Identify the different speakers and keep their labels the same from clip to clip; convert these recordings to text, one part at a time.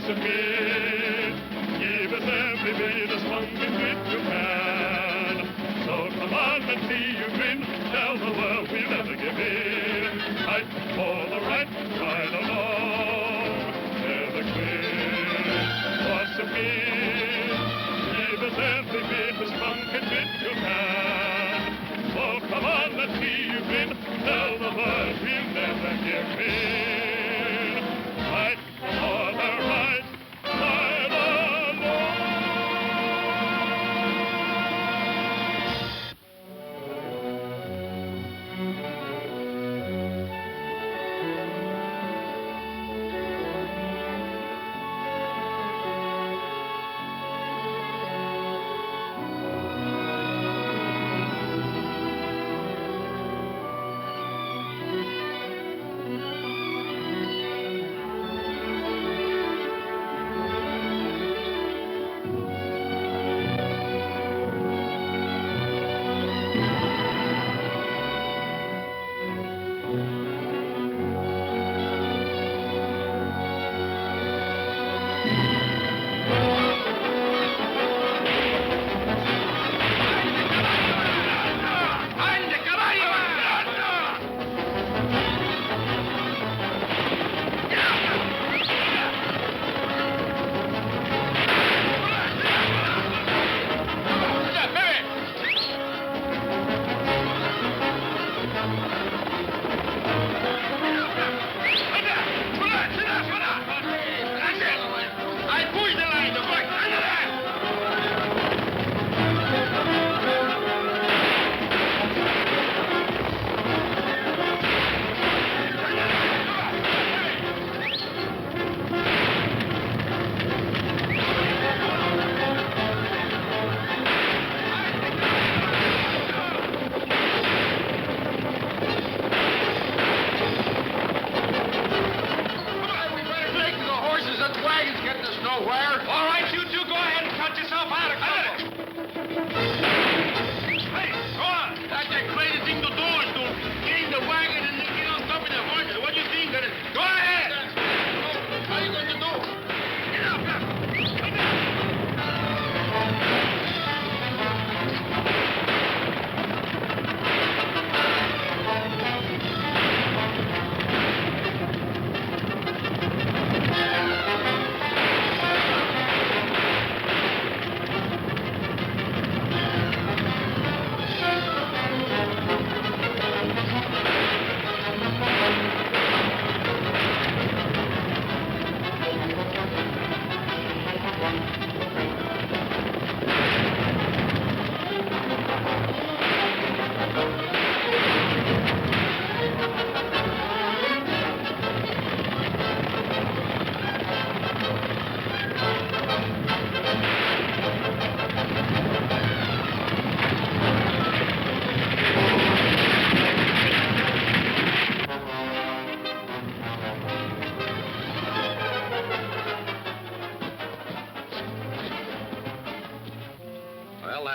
Speaker 1: submit. Give us every bit as long as you can. So come on and see you grin. Tell the world we'll never give in. Fight for the right, right along. Never quit or submit. Give us every bit as long as you can. So come on, let's see you grin. Tell the world we'll never give in. Fight for the right, right along.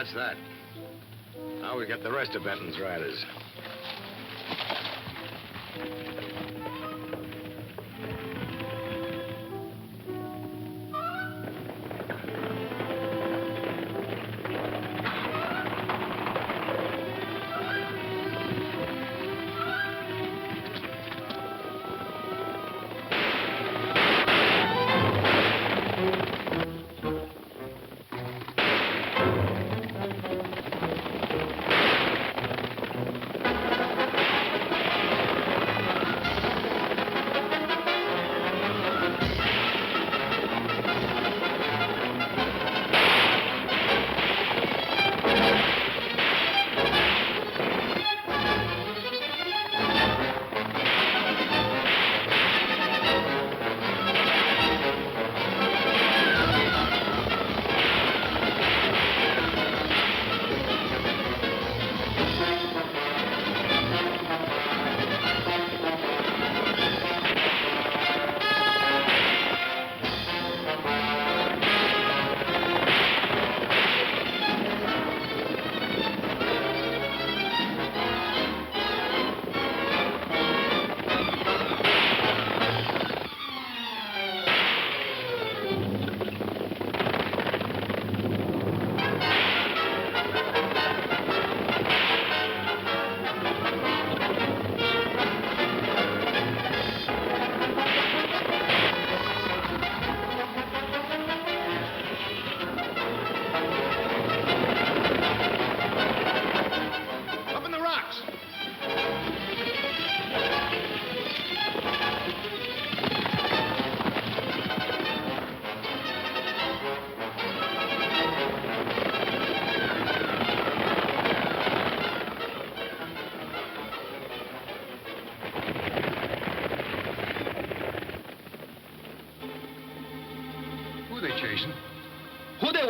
Speaker 2: That's that. Now we get the rest of Benton's riders.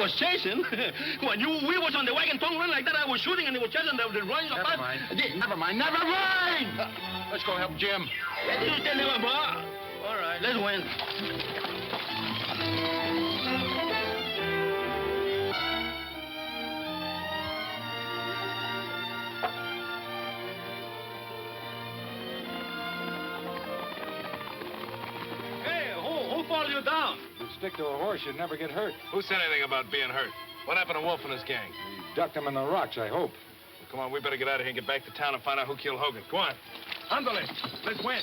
Speaker 3: was chasing. When we was on the wagon tongue run like that, I was shooting and they were chasing the runs of us.
Speaker 2: Never mind. Let's go help Jim.
Speaker 3: All right, let's win. Fall you down.
Speaker 4: If you stick to a horse, you'd never get hurt.
Speaker 2: Who said anything about being hurt? What happened to Wolf and his gang?
Speaker 4: You ducked him in the rocks, I hope.
Speaker 2: Well, come on, we better get out of here and get back to town and find out who killed Hogan. Go on. Ándale. Let's win.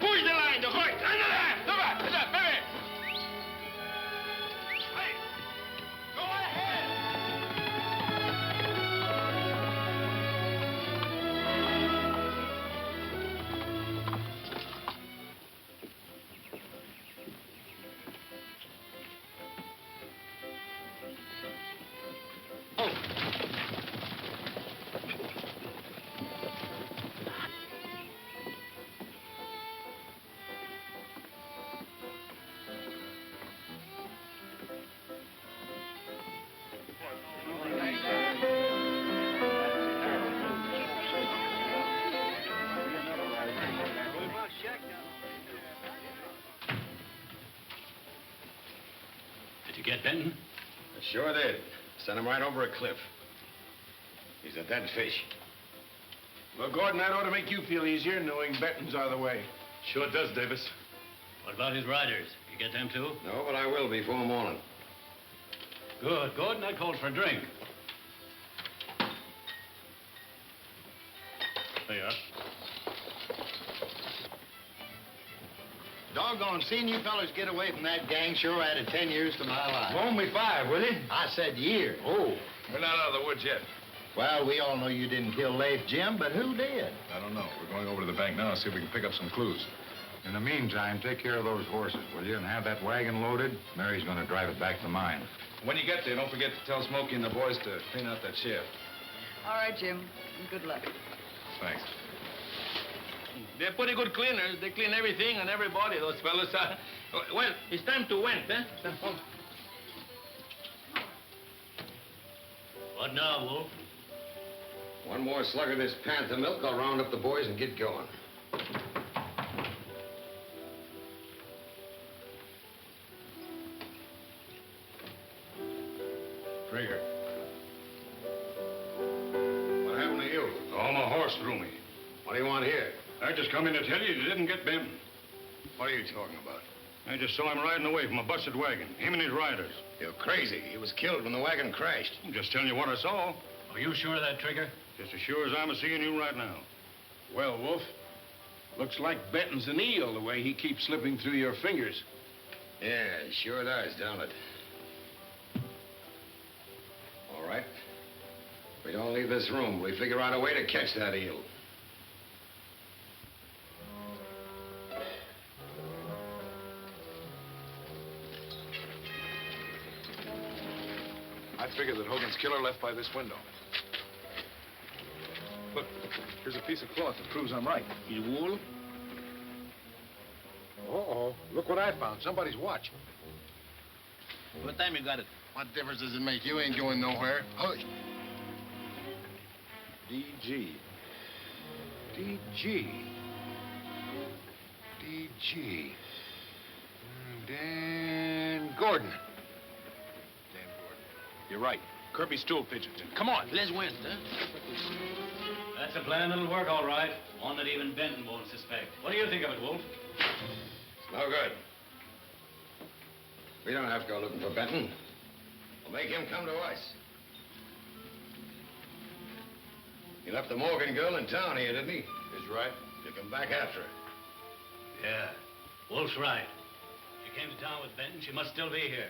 Speaker 3: Push the line, the horse. Go ahead.
Speaker 5: Get Benton?
Speaker 2: I sure did. Sent him right over a cliff. He's a dead fish.
Speaker 6: Well, Gordon, that ought to make you feel easier knowing Benton's out of the way.
Speaker 2: Sure does, Davis.
Speaker 5: What about his riders? You get them too?
Speaker 2: No, but I will before morning.
Speaker 5: Good. Gordon, that calls for a drink. There you are.
Speaker 7: Doggone, seeing you fellas get away from that gang sure added 10 years to my life.
Speaker 6: Only 5, will you?
Speaker 7: I said years.
Speaker 6: Oh.
Speaker 2: We're not out of the woods yet.
Speaker 7: Well, we all know you didn't kill Leif, Jim, but who did?
Speaker 4: I don't know. We're going over to the bank now and see if we can pick up some clues. In the meantime, take care of those horses, will you? And have that wagon loaded. Mary's going to drive it back to mine.
Speaker 2: When you get there, don't forget to tell Smokey and the boys to clean out that shaft.
Speaker 8: All right, Jim. And good luck.
Speaker 4: Thanks.
Speaker 3: They're pretty good cleaners. They clean everything and everybody, those fellas. Well, it's time to went, eh?
Speaker 5: What now, Wolf?
Speaker 2: One more slug of this panther milk, I'll round up the boys and get going.
Speaker 6: Trigger.
Speaker 2: What happened to you?
Speaker 6: Oh, my horse threw me.
Speaker 2: What do you want here?
Speaker 6: I just come in to tell you didn't get Benton.
Speaker 2: What are you talking about?
Speaker 6: I just saw him riding away from a busted wagon. Him and his riders.
Speaker 2: You're crazy. He was killed when the wagon crashed.
Speaker 6: I'm just telling you what I saw.
Speaker 5: Are you sure of that, Trigger?
Speaker 6: Just as sure as I'm seeing you right now. Well, Wolf, looks like Benton's an eel the way he keeps slipping through your fingers.
Speaker 2: Yeah, it sure does, don't it? All right. If we don't leave this room, we figure out a way to catch that eel.
Speaker 4: I figured that Hogan's killer left by this window. Look, here's a piece of cloth that proves I'm right.
Speaker 3: His wool?
Speaker 4: Uh-oh. Look what I found. Somebody's watch.
Speaker 3: What time you got it?
Speaker 7: What difference does it make? You ain't going nowhere. Hush.
Speaker 4: D.G. D.G. D.G. Dan Gordon. You're right. Kirby stool pigeons. Come on.
Speaker 3: Let's win, huh?
Speaker 5: That's a plan that'll work, all right. One that even Benton won't suspect. What do you think of it, Wolf?
Speaker 2: It's no good. We don't have to go looking for Benton. We'll make him come to us. He left the Morgan girl in town here, didn't he?
Speaker 4: He's right.
Speaker 2: You come back after her.
Speaker 5: Yeah. Wolf's right. She came to town with Benton. She must still be here.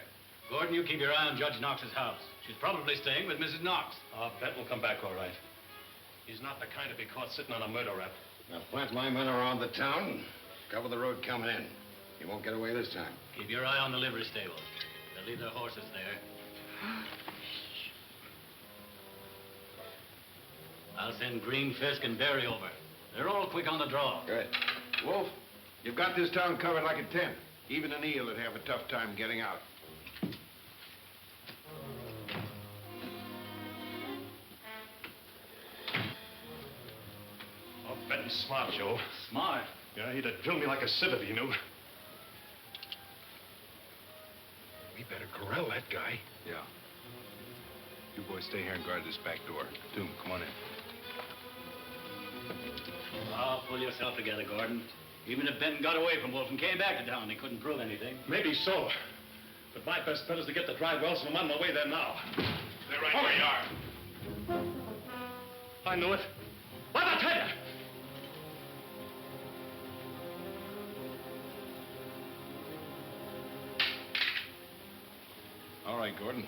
Speaker 5: Gordon, you keep your eye on Judge Knox's house. She's probably staying with Mrs. Knox.
Speaker 6: Benton will come back all right. He's not the kind to be caught sitting on a murder rap.
Speaker 2: Now plant my men around the town and cover the road coming in. He won't get away this time.
Speaker 5: Keep your eye on the livery stable. They'll leave their horses there. I'll send Green, Fisk, and Barry over. They're all quick on the draw.
Speaker 2: Good. Wolf, you've got this town covered like a tent. Even an eel would have a tough time getting out.
Speaker 1: Oh, Benton's smart, Joe.
Speaker 5: Smart.
Speaker 1: Yeah, he'd have drilled me like a sieve if he knew. We better corral that guy.
Speaker 4: Yeah. You boys stay here and guard this back door. Doom, come on in.
Speaker 5: Oh, pull yourself together, Gordon. Even if Benton got away from Wolf and came back to town, he couldn't prove anything.
Speaker 1: Maybe so. But my best bet is to get the dry wells, and I'm on my way there now.
Speaker 3: They're right where you are.
Speaker 1: I knew it. What'd I tell you?
Speaker 4: All right, Gordon.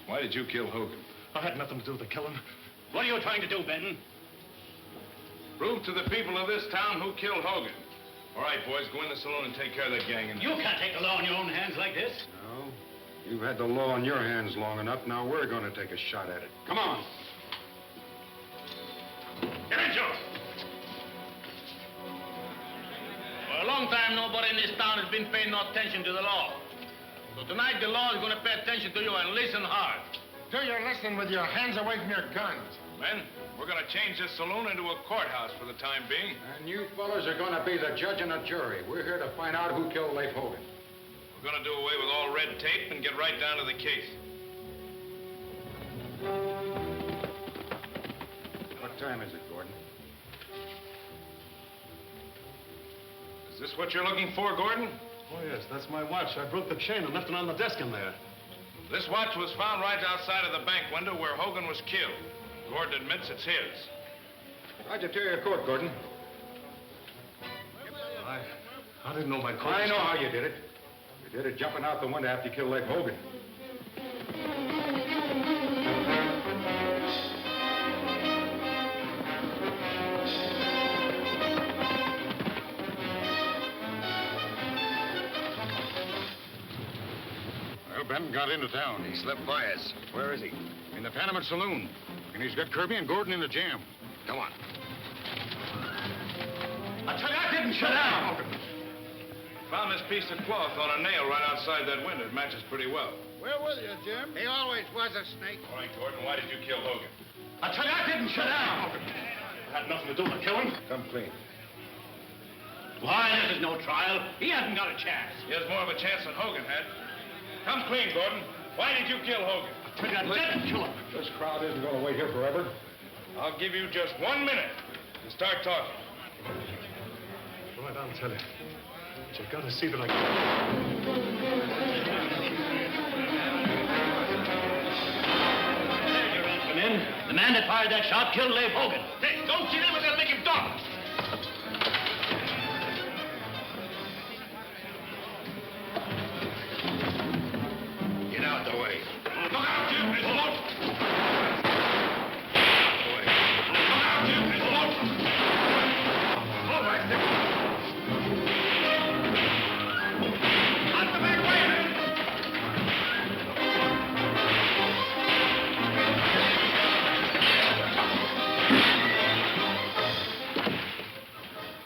Speaker 4: Why did you kill Hogan?
Speaker 1: I had nothing to do with the killing.
Speaker 5: What are you trying to do, Benton?
Speaker 4: Prove to the people of this town who killed Hogan. All right, boys, go in the saloon and take care of that gang.
Speaker 5: You can't take the law in your own hands like this.
Speaker 4: No. You've had the law in your hands long enough. Now we're going to take a shot at it. Come on.
Speaker 3: Get in, Joe. For a long time, nobody in this town has been paying no attention to the law. So tonight, the law is going to pay attention to you and listen hard.
Speaker 2: Do your listening with your hands away from your guns.
Speaker 4: Men, we're going to change this saloon into a courthouse for the time being.
Speaker 9: And you fellas are going to be the judge and the jury. We're here to find out who killed Leif Hogan.
Speaker 4: We're going to do away with all red tape and get right down to the case.
Speaker 9: What time is it, Gordon?
Speaker 4: Is this what you're looking for, Gordon?
Speaker 1: Oh, yes, that's my watch. I broke the chain and left it on the desk in there.
Speaker 4: This watch was found right outside of the bank window where Hogan was killed. Gordon admits it's his.
Speaker 9: How'd you tear your coat, Gordon?
Speaker 1: I didn't know my coat.
Speaker 9: I know how you did it. You did it jumping out the window after you killed Leif Hogan. Well, Benton got into town.
Speaker 2: He slipped by us. Where is he?
Speaker 9: In the Panamint saloon. And he's got Kirby and Gordon in the jam.
Speaker 2: Come on.
Speaker 5: I tell you, I didn't shut down.
Speaker 4: Found this piece of cloth on a nail right outside that window. It matches pretty well.
Speaker 7: We're with you, Jim. He always was a snake.
Speaker 4: All right, Gordon, why did you kill Hogan?
Speaker 5: I tell you, I didn't shut down.
Speaker 1: I had nothing to do with the killing.
Speaker 9: Come clean.
Speaker 5: Why, this is no trial. He hasn't got a chance.
Speaker 4: He has more of a chance than Hogan had. Come clean, Gordon. Why did you kill Hogan?
Speaker 5: I tell you, I didn't kill him.
Speaker 9: This crowd isn't going to wait here forever.
Speaker 4: I'll give you just 1 minute to start talking.
Speaker 1: All right, I'll tell you. But you've got to see that I...
Speaker 5: Come in. The man that fired that shot killed Leif Hogan.
Speaker 3: Hey, don't kill him, we're going to make him talk.
Speaker 2: Get out the way.
Speaker 3: Look out, Jim. It's Wolf.
Speaker 2: Out the way.
Speaker 3: Look out, Jim. It's Wolf. All right, Dick. Out the back way, man.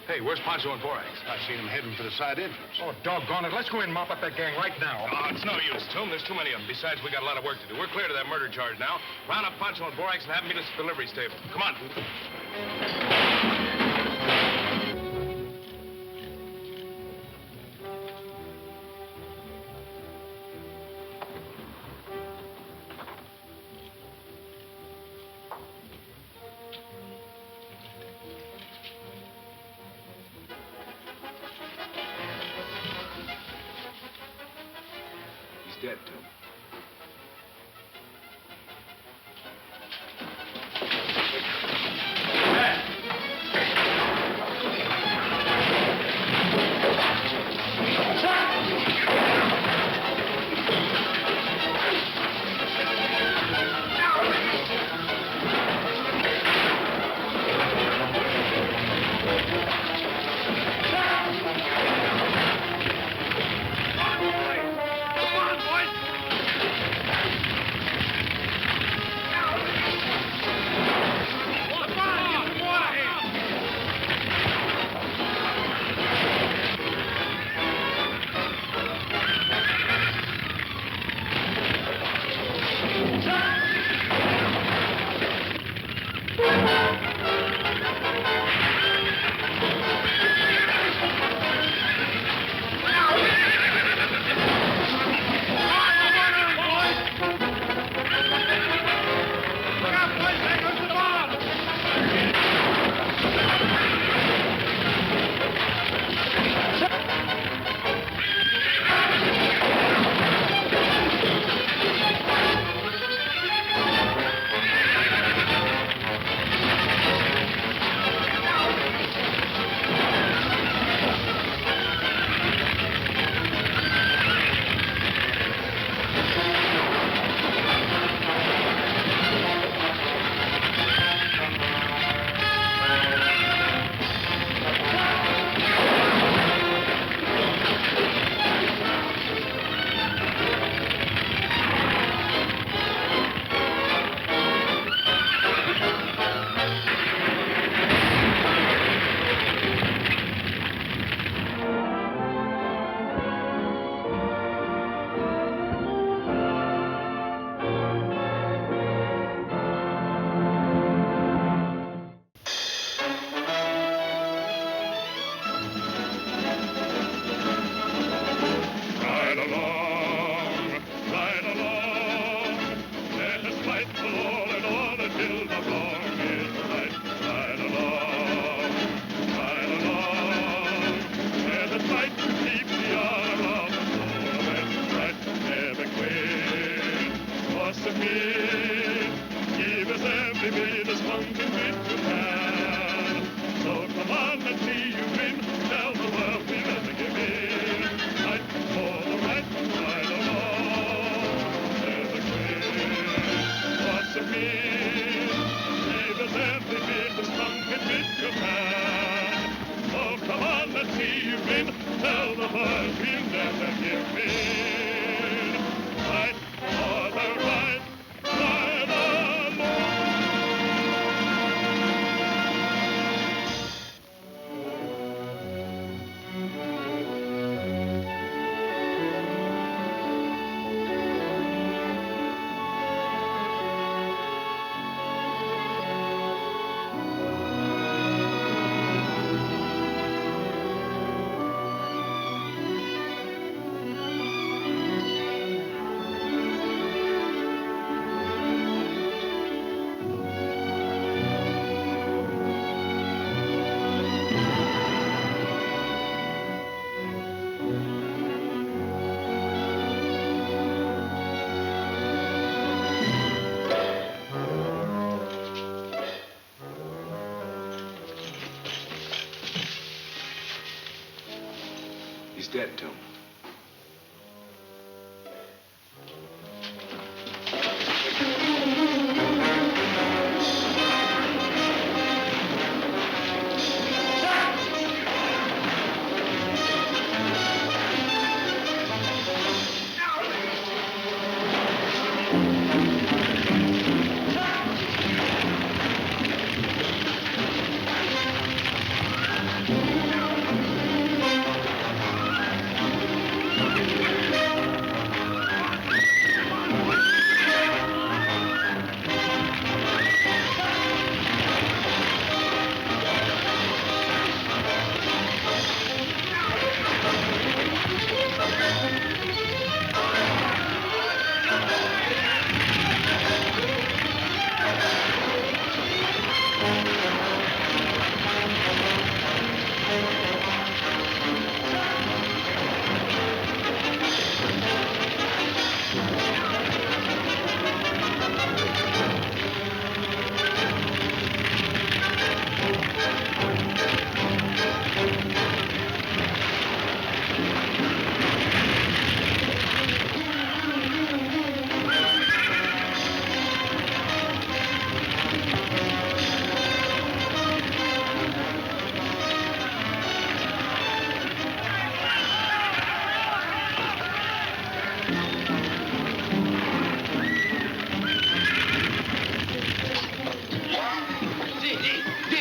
Speaker 9: Hey, where's Pancho and Borax?
Speaker 6: I seen him heading for the side entrance.
Speaker 9: Oh, doggone it. Let's go in and mop up that gang right now.
Speaker 4: Oh, it's no use, Toom. There's too many of them. Besides, we got a lot of work to do. We're clear to that murder charge now. Round up Pancho and Borax and have them meet us at the livery stable. Come on. He's dead, Toom.
Speaker 3: Come on, boys.
Speaker 1: win. Fight for the right, fight alone.
Speaker 4: He's dead, Tom.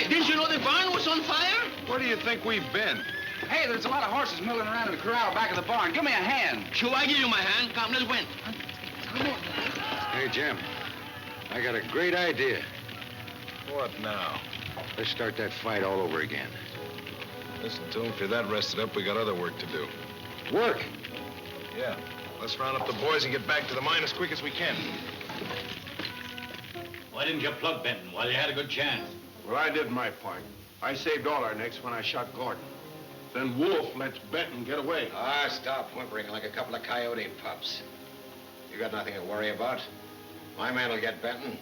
Speaker 3: Didn't you know the barn was on fire?
Speaker 4: Where do you think we've been?
Speaker 9: Hey, there's a lot of horses milling around in the corral back of the barn. Give me a hand.
Speaker 3: Sure, I give you my hand. Come, let's win.
Speaker 2: Hey, Jim. I got a great idea.
Speaker 4: What now?
Speaker 2: Let's start that fight all over again.
Speaker 4: Listen, Tom, if you're that rested up, we got other work to do.
Speaker 2: Work?
Speaker 4: Yeah. Let's round up the boys and get back to the mine as quick as we can.
Speaker 5: Why didn't you plug Benton while you had a good chance?
Speaker 6: Well, I did my part. I saved all our necks when I shot Gordon. Then Wolfe lets Benton get away.
Speaker 2: Ah, stop whimpering like a couple of coyote pups. You got nothing to worry about. My man will get Benton.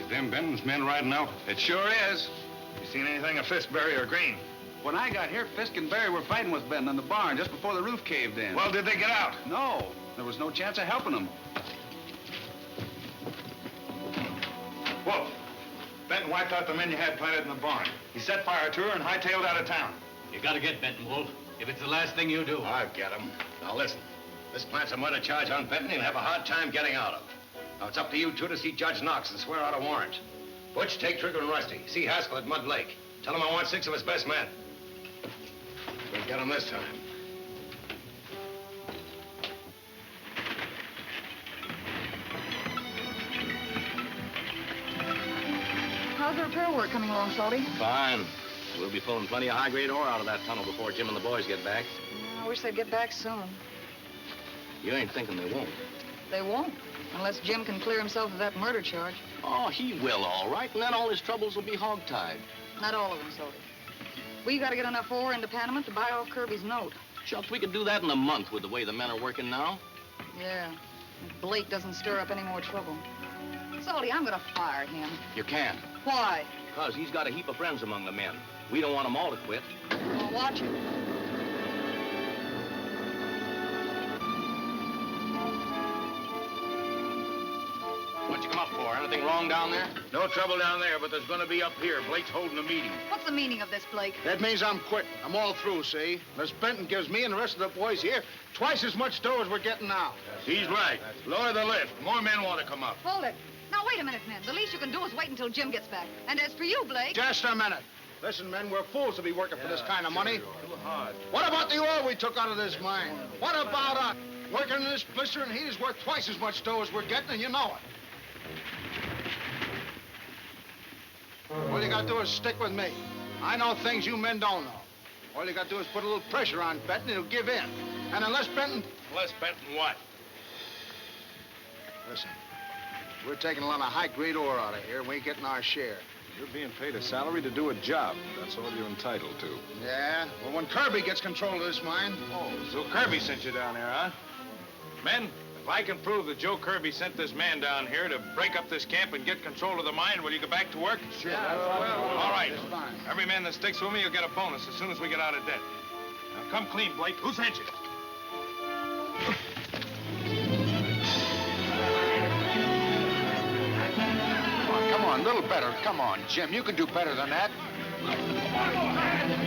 Speaker 4: Is them Benton's men riding out?
Speaker 10: It sure is. You seen anything of Fistberry or Green?
Speaker 9: When I got here, Fisk and Barry were fighting with Benton in the barn just before the roof caved in.
Speaker 10: Well, did they get out?
Speaker 9: No, there was no chance of helping them.
Speaker 10: Wolf, Benton wiped out the men you had planted in the barn. He set fire to her and hightailed out of town.
Speaker 5: You gotta get Benton, Wolf. If it's the last thing you do.
Speaker 2: I'll get him. Now, listen. This plants a murder charge on Benton he'll have a hard time getting out of. Now, it's up to you two to see Judge Knox and swear out a warrant. Butch, take Trigger and Rusty. See Haskell at Mud Lake. Tell him I want 6 of his best men. We'll get him this time.
Speaker 8: How's the repair work coming along, Salty?
Speaker 7: Fine. We'll be pulling plenty of high-grade ore out of that tunnel before Jim and the boys get back.
Speaker 8: I wish they'd get back soon.
Speaker 7: You ain't thinking they won't.
Speaker 8: They won't, unless Jim can clear himself of that murder charge.
Speaker 7: Oh, he will, all right, and then all his troubles will be hog-tied.
Speaker 8: Not all of them, Salty. We got to get enough ore into Panamint to buy off Kirby's note.
Speaker 7: Shucks, we could do that in a month with the way the men are working now.
Speaker 8: Yeah, if Blake doesn't stir up any more trouble. Salty, I'm going to fire him.
Speaker 7: You can't.
Speaker 8: Why?
Speaker 7: Because he's got a heap of friends among the men. We don't want them all to quit.
Speaker 8: Well, watch it.
Speaker 7: What'd you come up for? Something wrong down there?
Speaker 6: No trouble down there, but there's gonna be up here. Blake's holding a meeting.
Speaker 8: What's the meaning of this, Blake?
Speaker 11: That means I'm quitting. I'm all through, see? Miss Benton gives me and the rest of the boys here twice as much dough as we're getting now.
Speaker 6: He's right. Lower the lift. More men want to come up.
Speaker 8: Hold it. Now, wait a minute, men. The least you can do is wait until Jim gets back. And as for you, Blake...
Speaker 11: Just a minute. Listen, men, we're fools to be working for this kind of money.
Speaker 6: Too hard.
Speaker 11: What about the oil we took out of this mine? What about us? Working in this blistering heat is worth twice as much dough as we're getting, and you know it. All you gotta do is stick with me. I know things you men don't know. All you gotta do is put a little pressure on Benton, and he'll give in. And unless Benton...
Speaker 6: Unless Benton what?
Speaker 11: Listen, we're taking a lot of high-grade ore out of here. We ain't getting our share.
Speaker 10: You're being paid a salary to do a job. That's all you're entitled to.
Speaker 11: Yeah? Well, when Kirby gets control of this mine...
Speaker 10: Oh, so Kirby sent you down here, huh? Men, if I can prove that Joe Kirby sent this man down here to break up this camp and get control of the mine, will you go back to work?
Speaker 11: Sure.
Speaker 10: All right.
Speaker 11: That's fine.
Speaker 10: Every man that sticks with me will get a bonus as soon as we get out of debt. Now, come clean, Blake. Who sent you?
Speaker 9: Come on, a little better. Come on, Jim. You can do better than that.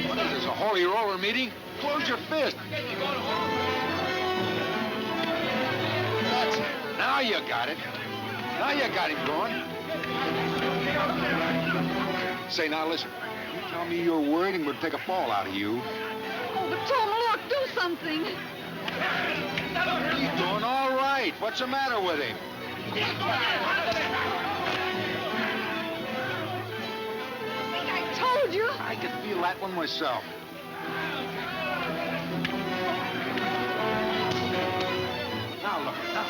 Speaker 9: What is this, a holy roller meeting? Close your fist. That's it. Now you got it. Now you got him going. Say, now listen. You tell me you're worried and we'll take a fall out of you.
Speaker 8: Oh, but Tom, look, do something.
Speaker 9: He's doing all right. What's the matter with him?
Speaker 8: I told you.
Speaker 9: I could feel that one myself. Now look, now.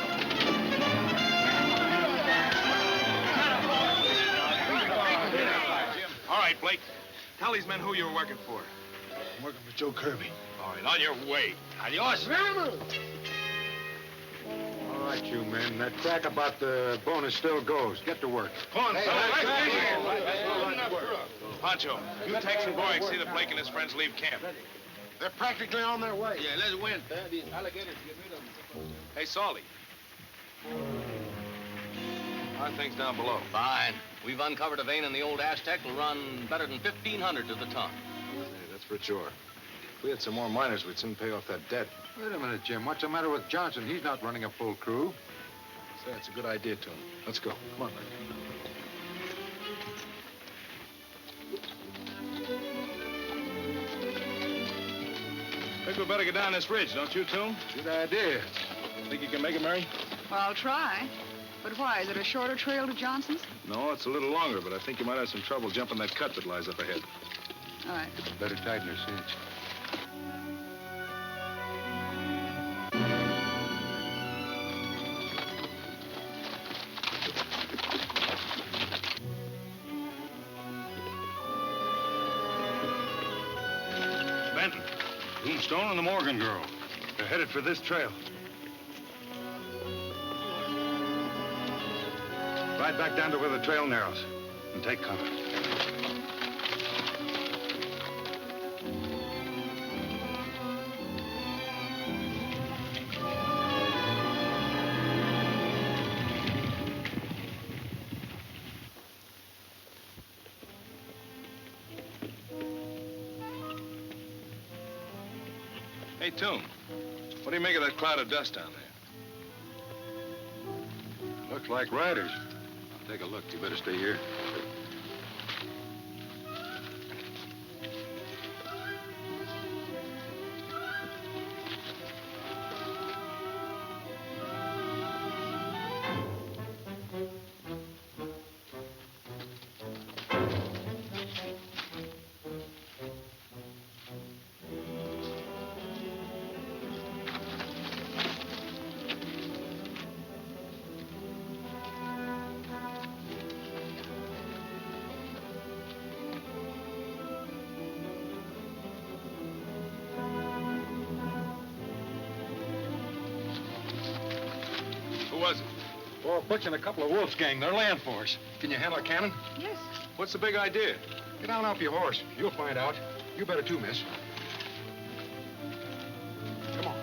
Speaker 10: All right, Blake. Tell these men who you were working for.
Speaker 11: I'm working for Joe Kirby.
Speaker 10: All right, on your way. Adios.
Speaker 9: All right, you men. That crack about the bonus still goes. Get to work.
Speaker 10: Come on,
Speaker 11: Hey,
Speaker 10: Pancho, you take some boy and see that Blake and his friends leave camp.
Speaker 11: They're practically on their way.
Speaker 6: Yeah, let's win.
Speaker 10: Hey, Salty. How are things down below?
Speaker 7: Fine. We've uncovered a vein in the old Aztec will run better than 1,500 to the ton.
Speaker 10: Hey, that's for sure. If we had some more miners, we'd soon pay off that debt.
Speaker 9: Wait a minute, Jim. What's the matter with Johnson? He's not running a full crew.
Speaker 10: Say, that's a good idea to him. Let's go. Come on, Blake. Think we better get down this ridge, don't you, Toom?
Speaker 9: Good idea.
Speaker 10: Think you can make it, Mary?
Speaker 8: Well, I'll try. But why? Is it a shorter trail to Johnson's?
Speaker 10: No, it's a little longer, but I think you might have some trouble jumping that cut that lies up ahead.
Speaker 8: All right.
Speaker 9: Better tighten her cinch.
Speaker 10: Benton, Tombstone and the Morgan girl. They're headed for this trail. Ride back down to where the trail narrows and take cover. Hey, Toom, what do you make of that cloud of dust down there?
Speaker 9: Looks like riders. I'll take a look. You better stay here.
Speaker 10: Who was it?
Speaker 9: 4 Butch and a couple of Wolf's gang. They're land for us. Can you handle a cannon?
Speaker 8: Yes.
Speaker 10: What's the big idea?
Speaker 9: Get down off your horse. You'll find out. You better too, miss. Come on.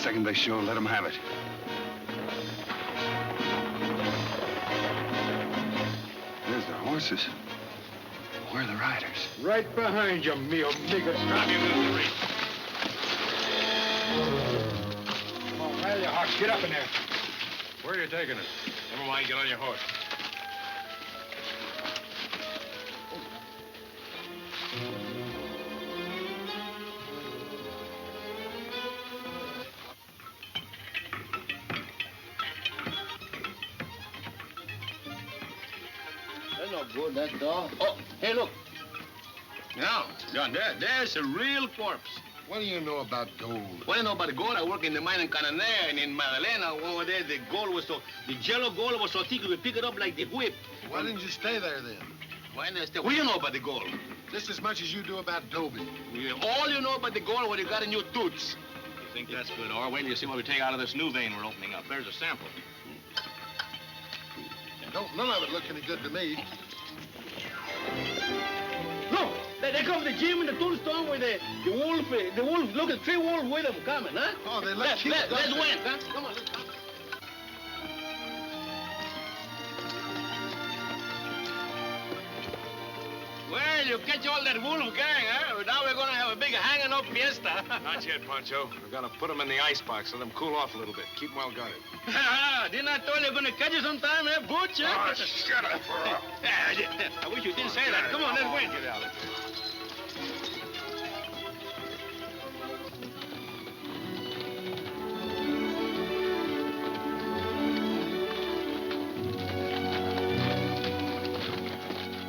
Speaker 9: second they show, let them have it. There's the horses. Where are the riders?
Speaker 11: Right behind you, me amigo.
Speaker 10: Drop you, little Reade.
Speaker 11: Come on, rally your horse. Get up in there.
Speaker 4: Where are you taking us?
Speaker 10: Never mind, get on your horse.
Speaker 11: That's no good, that dog. Oh, hey, look.
Speaker 3: Now, John, there's a real corpse.
Speaker 11: What do you know about gold?
Speaker 3: What do you know about the gold? I work in the mine in Cananea and in Magdalena. Over there, the gold was so... The yellow gold was so thick, you could pick it up like the whip.
Speaker 11: Why didn't you stay there then?
Speaker 3: Why not stay? What do you know about the gold?
Speaker 11: Just as much as you do about Dobie.
Speaker 3: All you know about the gold, what you got in your toots.
Speaker 7: You think that's good, or wait till you see what we take out of this new vein we're opening up. There's a sample.
Speaker 11: None of it look any good to me.
Speaker 3: Look, there comes the Jim and the tombstone with the wolf. The wolf, look at 3 wolves with them coming, huh?
Speaker 11: Oh, they look cute,
Speaker 3: Let's
Speaker 11: don't they?
Speaker 3: went, huh? Come on, let's go. Well, you catch all that wolf gang, huh? Now we're gonna have a big hanging up fiesta.
Speaker 10: Not yet, Pancho. We're gonna put them in the icebox, let them cool off a little bit. Keep them well guarded.
Speaker 3: Didn't I tell you we're gonna catch you sometime, eh, Butch?
Speaker 10: Oh, shut up.
Speaker 3: I wish you didn't say that. Come on, let's win.
Speaker 10: Get out.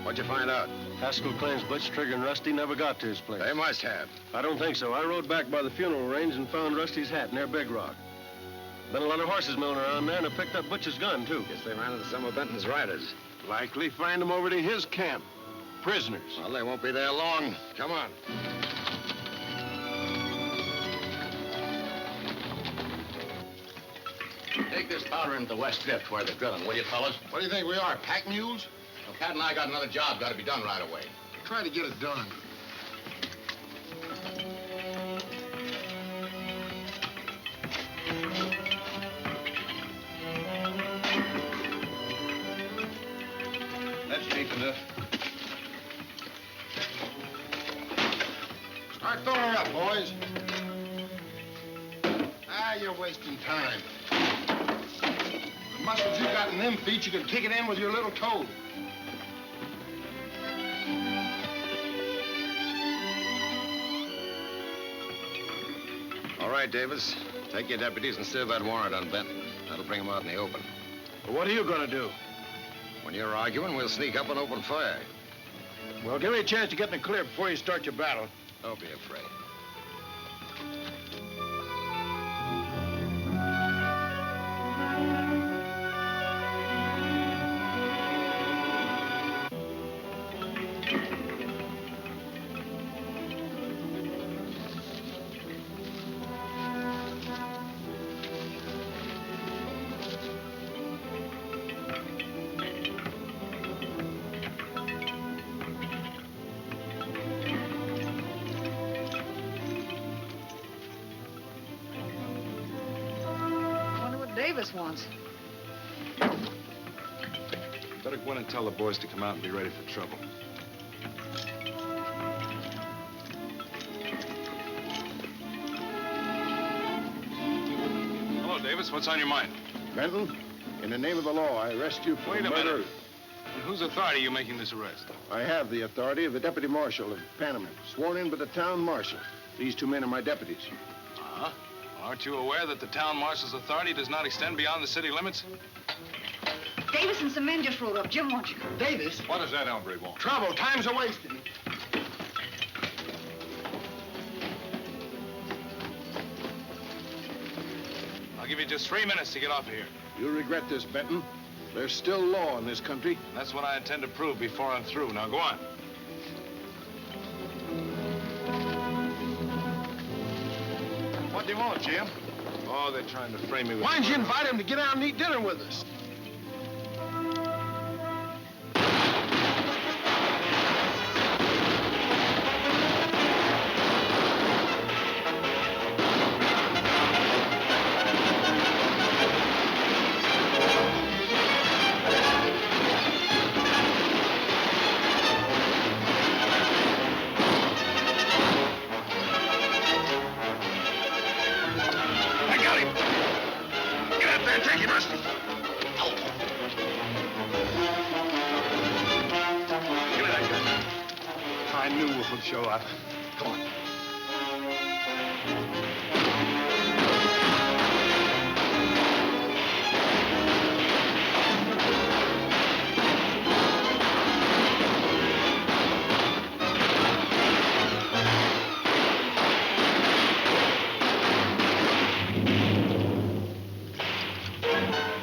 Speaker 2: What'd you find out?
Speaker 12: Haskell claims Butch, Trigger, and Rusty never got to his place.
Speaker 2: They must have.
Speaker 12: I don't think so. I rode back by the funeral range and found Rusty's hat near Big Rock. Been a lot of horses milling around there, and I picked up Butch's gun, too.
Speaker 2: Guess they ran into some of Benton's riders.
Speaker 6: Likely find them over to his camp. Prisoners.
Speaker 2: Well, they won't be there long. Come on.
Speaker 7: Take this powder into the West Drift where they're drilling, will you, fellas?
Speaker 11: What do you think we are, pack mules?
Speaker 7: Well, Pat and I got another job got to be done right away.
Speaker 11: Try to get it done.
Speaker 7: That's deep enough.
Speaker 11: Start throwing her up, boys. You're wasting time. The muscles you got in them feet, you can kick it in with your little toe.
Speaker 2: All right, Davis. Take your deputies and serve that warrant on Benton. That'll bring him out in the open.
Speaker 6: Well, what are you gonna do?
Speaker 2: When you're arguing, we'll sneak up and open fire.
Speaker 6: Well, give me a chance to get in the clear before you start your battle.
Speaker 2: Don't be afraid.
Speaker 8: Davis wants.
Speaker 10: Better go in and tell the boys to come out and be ready for trouble. Hello, Davis. What's on your mind?
Speaker 6: Benton, in the name of the law, I arrest you for
Speaker 10: Wait a
Speaker 6: murder.
Speaker 10: minute. On whose authority are you making this arrest?
Speaker 6: I have the authority of the deputy marshal of Panamint, sworn in by the town marshal. These 2 men are my deputies.
Speaker 10: Uh-huh. Aren't you aware that the town marshal's authority does not extend beyond the city limits?
Speaker 8: Davis and some men just rode up. Jim wants you.
Speaker 11: Davis?
Speaker 4: What does that hombre want?
Speaker 11: Trouble. Time's a-wasting.
Speaker 10: I'll give you just 3 minutes to get off of here.
Speaker 6: You'll regret this, Benton. There's still law in this country.
Speaker 10: That's what I intend to prove before I'm through. Now, go on.
Speaker 11: What do you want, Jim?
Speaker 10: Oh, they're trying to frame me with...
Speaker 11: Why didn't you invite him to get out and eat dinner with us?
Speaker 10: out. Come on.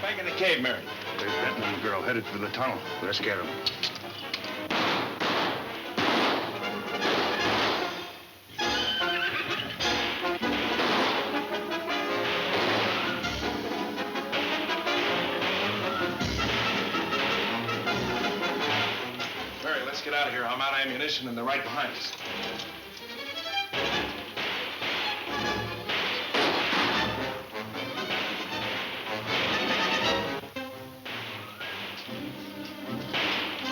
Speaker 10: Back in the cave, Mary.
Speaker 6: There's Benton and the girl headed for the tunnel. Let's get them.
Speaker 10: Mary, let's get out of here. I'm out of ammunition and they're right behind us.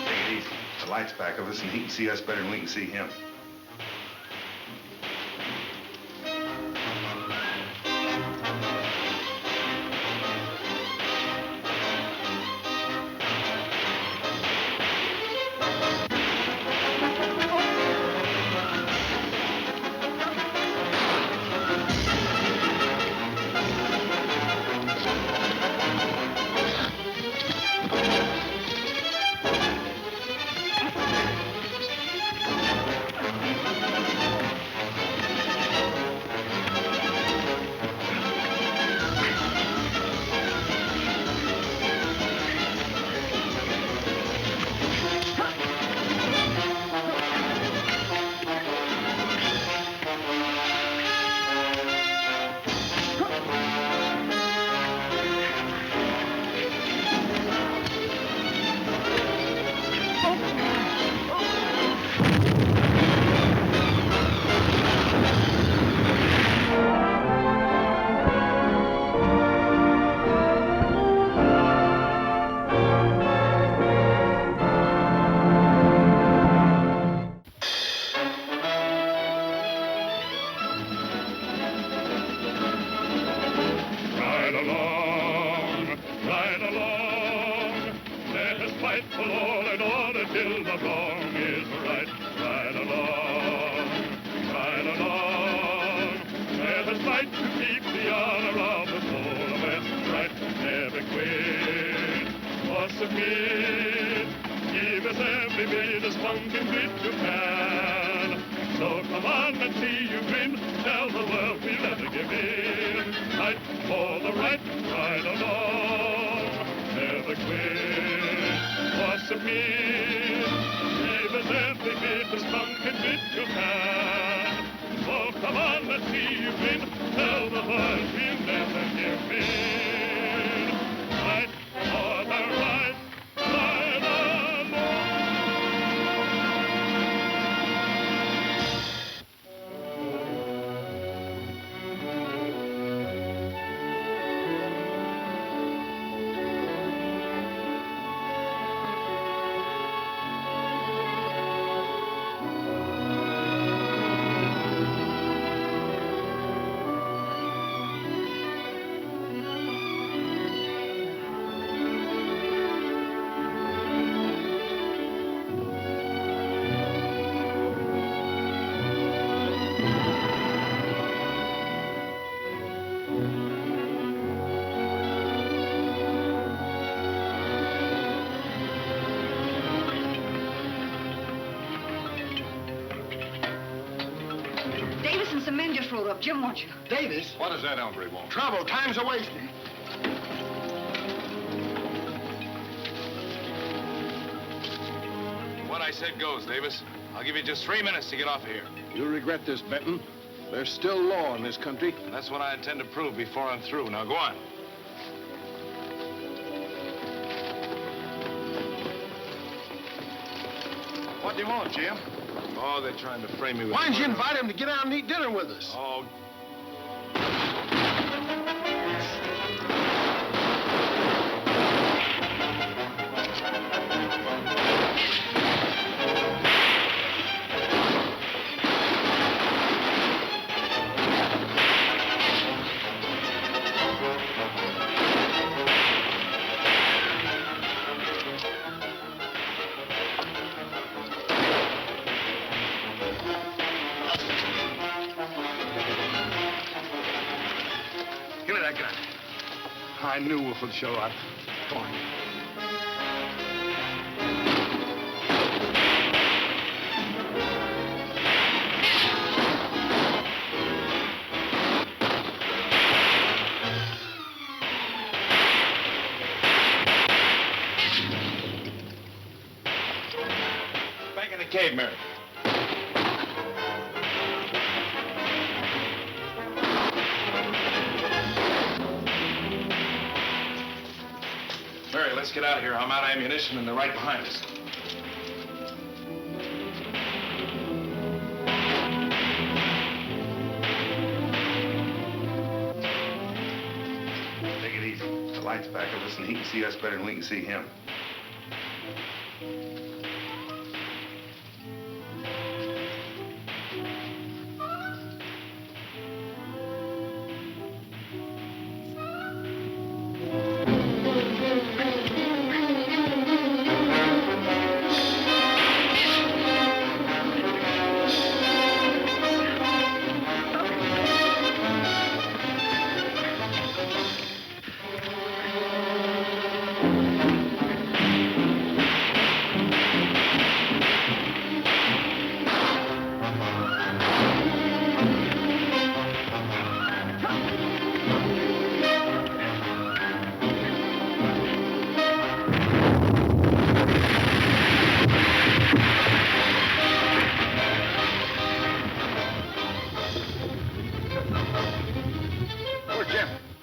Speaker 6: Take it easy. The light's back of us, and he can see us better than we can see him.
Speaker 8: Jim wants you.
Speaker 11: Davis?
Speaker 4: What does that hombre want?
Speaker 11: Trouble. Time's a-wasting.
Speaker 10: What I said goes, Davis. I'll give you just 3 minutes to get off of here.
Speaker 6: You'll regret this, Benton. There's still law in this country.
Speaker 10: And that's what I intend to prove before I'm through. Now, go on.
Speaker 11: What do you want, Jim?
Speaker 10: Oh, they're trying to frame me with...
Speaker 11: Why didn't you invite him to get out and eat dinner with us?
Speaker 10: Oh,
Speaker 6: gun. I knew Wolf would show up. Come on.
Speaker 10: Back in the cave, Mary. Mary, let's get out of here. I'm out of ammunition and they're right behind us.
Speaker 9: Take it easy. The light's back of us and he can see us better than we can see him.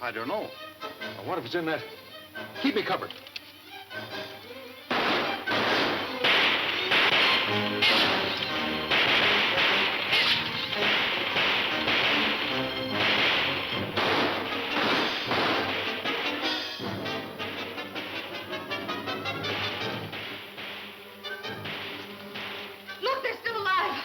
Speaker 4: I don't know. What if it's in that? Keep me covered.
Speaker 8: Look, they're still alive.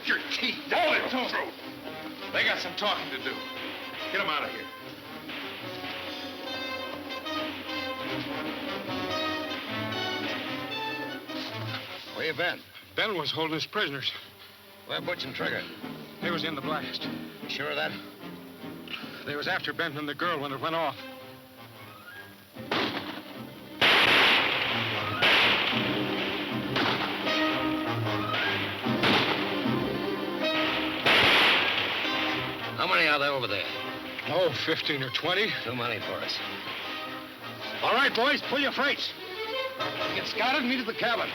Speaker 10: Your teeth. Hold it, throat. They got some talking to do. Get them out of here.
Speaker 2: Where you been?
Speaker 4: Ben was holding us prisoners.
Speaker 2: Where Butch and Trigger?
Speaker 4: They was in the blast.
Speaker 2: You sure of that?
Speaker 4: They was after Benton and the girl when it went off.
Speaker 2: How many are there over there?
Speaker 4: Oh, 15 or 20.
Speaker 2: Too many for us.
Speaker 4: All right, boys, pull your freights. Get scouted and meet at the cabin.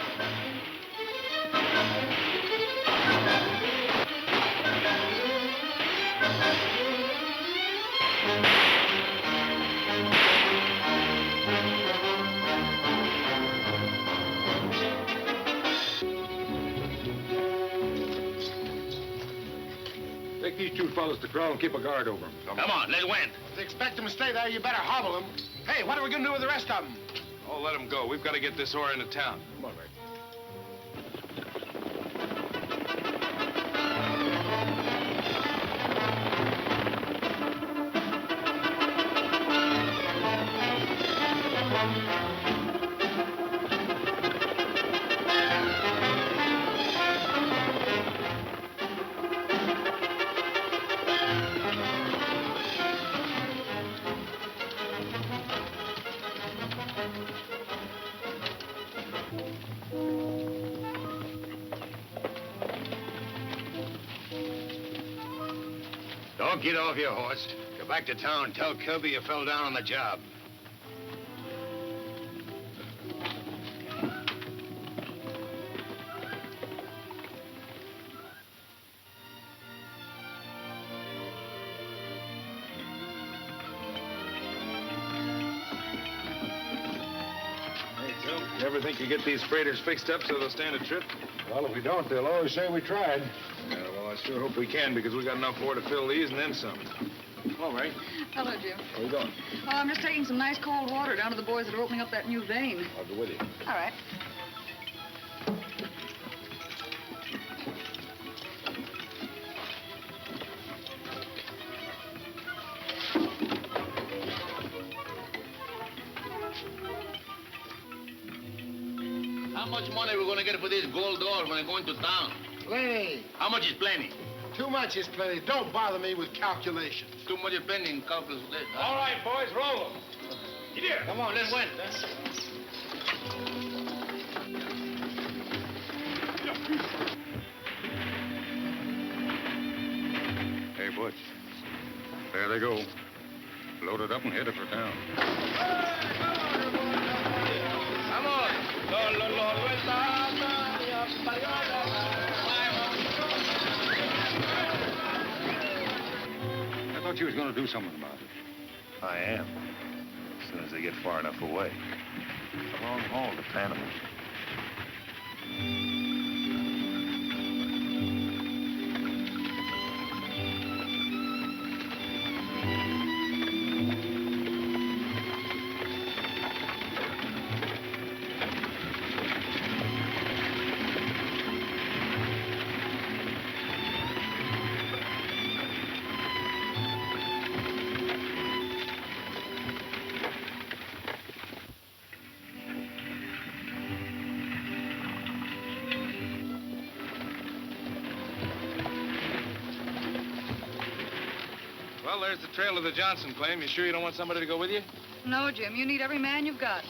Speaker 4: Take these two fellas to Crow and keep a guard over them.
Speaker 2: Come on, let's win.
Speaker 11: If you expect them to stay there, you better hobble them. Hey, what are we going to do with the rest of them?
Speaker 10: Oh, let them go. We've got to get this ore into town.
Speaker 4: Come on, Rick.
Speaker 2: Don't get off your horse. Go back to town and tell Kirby you fell down on the job.
Speaker 10: Hey, Phil, you ever think you get these freighters fixed up so they'll stand a trip?
Speaker 4: Well, if we don't, they'll always say we tried.
Speaker 10: Yeah, well, I sure hope we can because we got enough ore to fill these and then some. All right.
Speaker 8: Hello, Jim.
Speaker 10: Where you going?
Speaker 8: Oh, I'm just taking some nice cold water down to the boys that are opening up that new vein.
Speaker 10: I'll go with you.
Speaker 8: All right.
Speaker 3: How much money are we going to get for these gold ores when I go into town?
Speaker 11: Plenty.
Speaker 3: How much is plenty?
Speaker 11: Too much is plenty. Don't bother me with calculations.
Speaker 3: Too much is plenty in calculus.
Speaker 10: All right, boys, roll them.
Speaker 3: Get here. Come on, let's win.
Speaker 4: Hey, Butch. There they go. Loaded up and headed for town.
Speaker 3: Come on.
Speaker 4: I thought you was going to do something about it.
Speaker 13: I am. As soon as they get far enough away. It's a long haul to Panamint.
Speaker 10: Well, there's the trail of the Johnson claim. You sure you don't want somebody to go with you?
Speaker 8: No, Jim. You need every man you've got.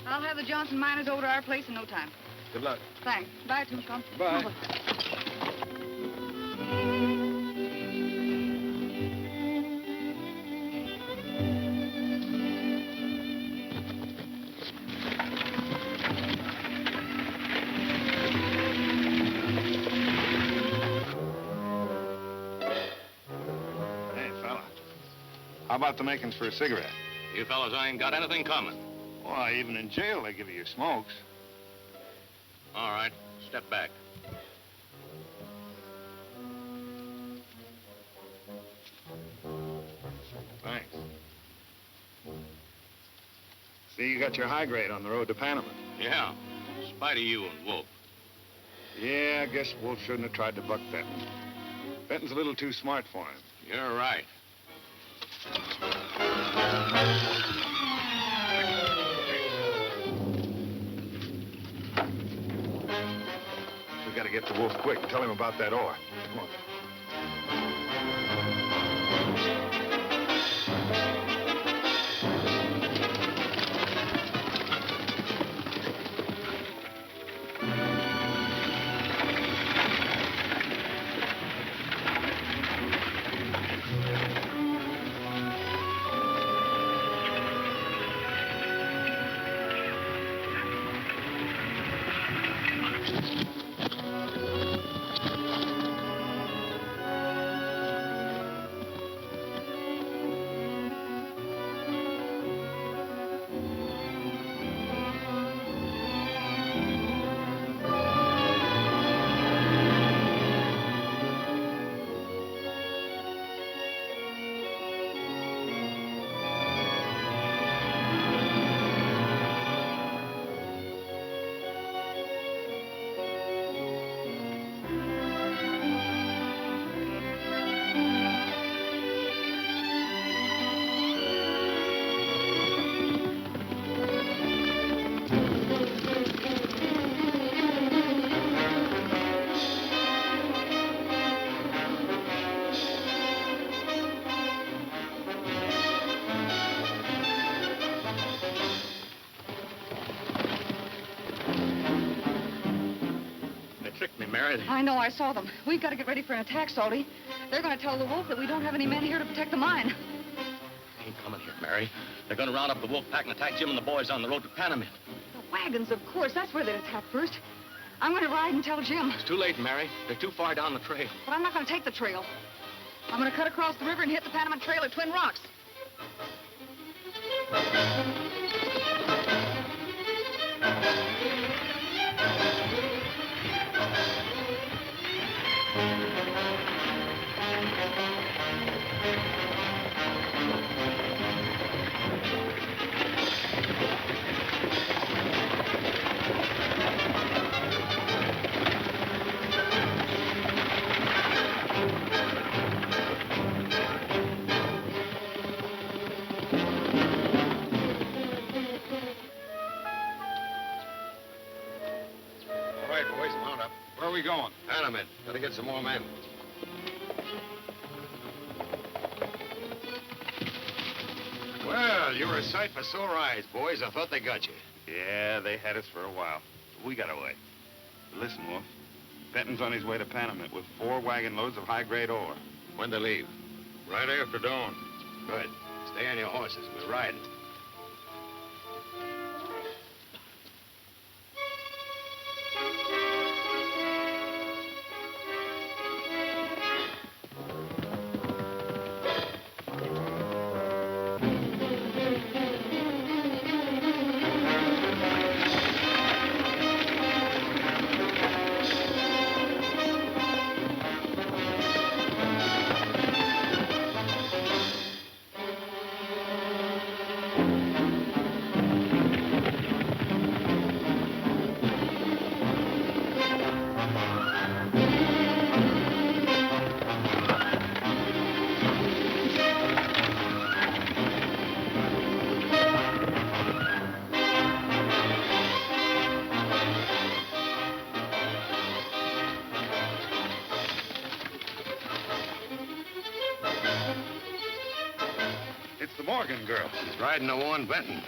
Speaker 8: I'll have the Johnson miners over to our place in no time.
Speaker 10: Good luck.
Speaker 8: Thanks. Bye, Tombstone.
Speaker 10: Bye.
Speaker 8: Over.
Speaker 4: How about the makings for a cigarette?
Speaker 7: You fellas ain't got anything coming.
Speaker 4: Why, even in jail, they give you your smokes.
Speaker 7: All right, step back.
Speaker 4: Thanks. See, you got your high grade on the road to Panamint.
Speaker 7: Yeah, in spite of you and Wolfe.
Speaker 4: Yeah, I guess Wolf shouldn't have tried to buck Benton. Benton's a little too smart for him.
Speaker 7: You're right.
Speaker 4: We gotta get to Wolf quick and tell him about that ore. Come on.
Speaker 8: I know, I saw them. We've got to get ready for an attack, Salty. They're going to tell the Wolf that we don't have any men here to protect the mine.
Speaker 7: They ain't coming here, Mary. They're going to round up the Wolf pack and attack Jim and the boys on the road to Panamint.
Speaker 8: The wagons, of course. That's where they'd attack first. I'm going to ride and tell Jim.
Speaker 7: It's too late, Mary. They're too far down the trail.
Speaker 8: But I'm not going to take the trail. I'm going to cut across the river and hit the Panamint Trail at Twin Rocks.
Speaker 9: we going?
Speaker 2: Panamint. Gotta get some more men. Well, you're a sight for sore eyes, boys. I thought they got you.
Speaker 13: Yeah, they had us for a while. But we got away. But listen, Wolf. Benton's on his way to Panamint with 4 wagon loads of high-grade ore.
Speaker 2: When to leave?
Speaker 4: Right after dawn.
Speaker 2: Good. Stay on your horses. We're riding. Morgan girl. She's riding to warn Benton.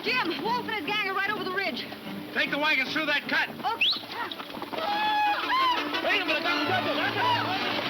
Speaker 8: Jim, Wolfe and his gang are right over the ridge.
Speaker 11: Take the wagons through that cut.
Speaker 8: Oh.
Speaker 11: Wait a minute, Dr.